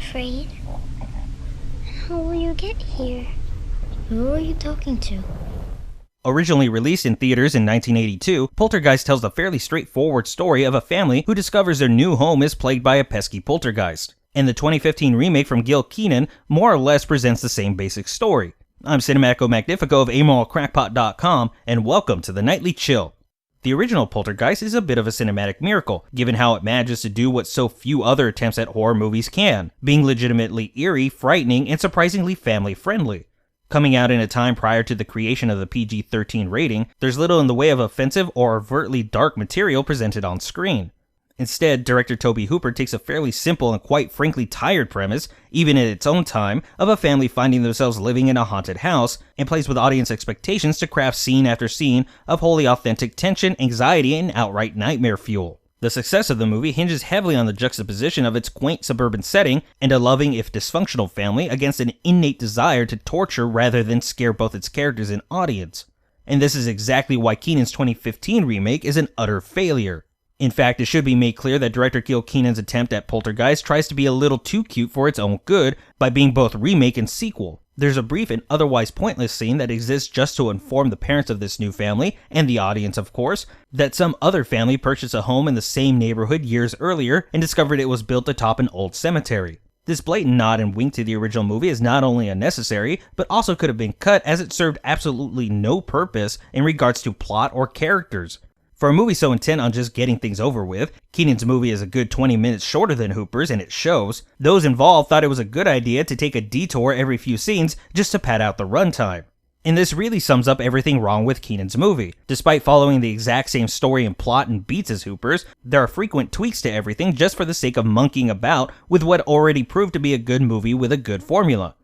afraid. How will you get here? Who are you talking to? Originally released in theaters in 1982, Poltergeist tells a fairly straightforward story of a family who discovers their new home is plagued by a pesky poltergeist. And the 2015 remake from Gil Kenan more or less presents the same basic story. I'm Cinematico Magnifico of Amoral.Crackpot.com, and welcome to the Nightly Chill. The original Poltergeist is a bit of a cinematic miracle, given how it manages to do what so few other attempts at horror movies can, being legitimately eerie, frightening, and surprisingly family-friendly. Coming out in a time prior to the creation of the PG-13 rating, there's little in the way of offensive or overtly dark material presented on screen. Instead, director Tobe Hooper takes a fairly simple and quite frankly tired premise, even in its own time, of a family finding themselves living in a haunted house, and plays with audience expectations to craft scene after scene of wholly authentic tension, anxiety, and outright nightmare fuel. The success of the movie hinges heavily on the juxtaposition of its quaint suburban setting and a loving, if dysfunctional, family against an innate desire to torture rather than scare both its characters and audience. And this is exactly why Kenan's 2015 remake is an utter failure. In fact, it should be made clear that director Gil Kenan's attempt at Poltergeist tries to be a little too cute for its own good by being both remake and sequel. There's a brief and otherwise pointless scene that exists just to inform the parents of this new family, and the audience of course, that some other family purchased a home in the same neighborhood years earlier and discovered it was built atop an old cemetery. This blatant nod and wink to the original movie is not only unnecessary, but also could have been cut as it served absolutely no purpose in regards to plot or characters. For a movie so intent on just getting things over with, Kenan's movie is a good 20 minutes shorter than Hooper's, and it shows. Those involved thought it was a good idea to take a detour every few scenes just to pad out the runtime. And this really sums up everything wrong with Kenan's movie. Despite following the exact same story and plot and beats as Hooper's, there are frequent tweaks to everything just for the sake of monkeying about with what already proved to be a good movie with a good formula.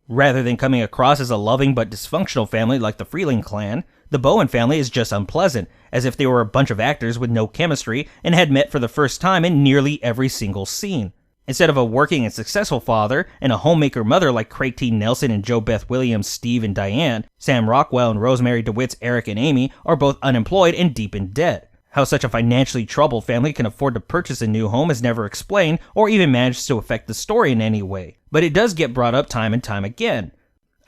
Rather than coming across as a loving but dysfunctional family like the Freeling clan, the Bowen family is just unpleasant, as if they were a bunch of actors with no chemistry and had met for the first time in nearly every single scene. Instead of a working and successful father and a homemaker mother like Craig T. Nelson and Jo Beth Williams, Steve and Diane, Sam Rockwell and Rosemary DeWitt's Eric and Amy are both unemployed and deep in debt. How such a financially troubled family can afford to purchase a new home is never explained or even managed to affect the story in any way, but it does get brought up time and time again.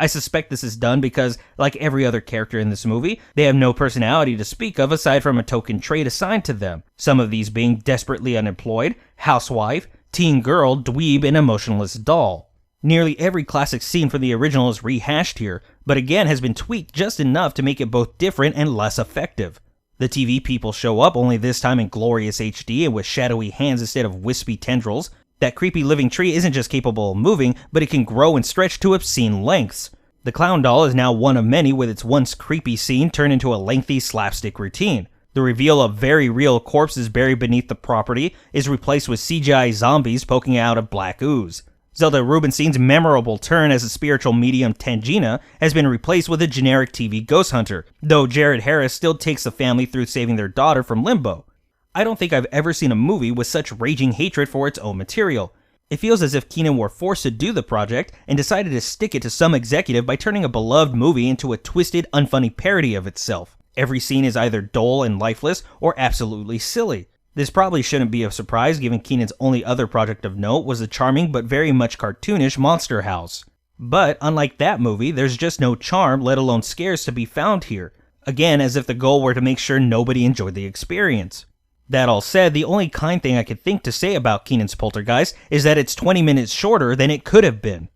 I suspect this is done because, like every other character in this movie, they have no personality to speak of aside from a token trait assigned to them, some of these being desperately unemployed, housewife, teen girl, dweeb, and emotionless doll. Nearly every classic scene from the original is rehashed here, but again has been tweaked just enough to make it both different and less effective. The TV people show up, only this time in glorious HD and with shadowy hands instead of wispy tendrils. That creepy living tree isn't just capable of moving, but it can grow and stretch to obscene lengths. The clown doll is now one of many, with its once creepy scene turned into a lengthy slapstick routine. The reveal of very real corpses buried beneath the property is replaced with CGI zombies poking out of black ooze. Zelda Rubinstein's memorable turn as a spiritual medium Tangina has been replaced with a generic TV ghost hunter, though Jared Harris still takes the family through saving their daughter from limbo. I don't think I've ever seen a movie with such raging hatred for its own material. It feels as if Kenan were forced to do the project and decided to stick it to some executive by turning a beloved movie into a twisted, unfunny parody of itself. Every scene is either dull and lifeless or absolutely silly. This probably shouldn't be a surprise given Kenan's only other project of note was the charming but very much cartoonish Monster House. But unlike that movie, there's just no charm, let alone scares, to be found here. Again, as if the goal were to make sure nobody enjoyed the experience. That all said, the only kind thing I could think to say about Kenan's Poltergeist is that it's 20 minutes shorter than it could have been.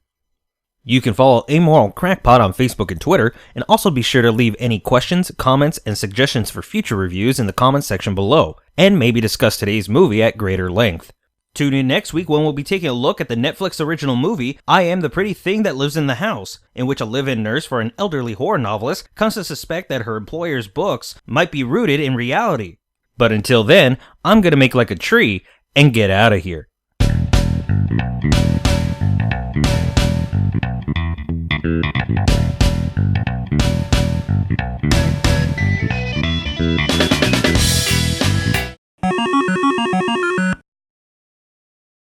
You can follow Amoral Crackpot on Facebook and Twitter, and also be sure to leave any questions, comments, and suggestions for future reviews in the comments section below, and maybe discuss today's movie at greater length. Tune in next week when we'll be taking a look at the Netflix original movie, I Am the Pretty Thing That Lives in the House, in which a live-in nurse for an elderly horror novelist comes to suspect that her employer's books might be rooted in reality. But until then, I'm gonna make like a tree and get out of here.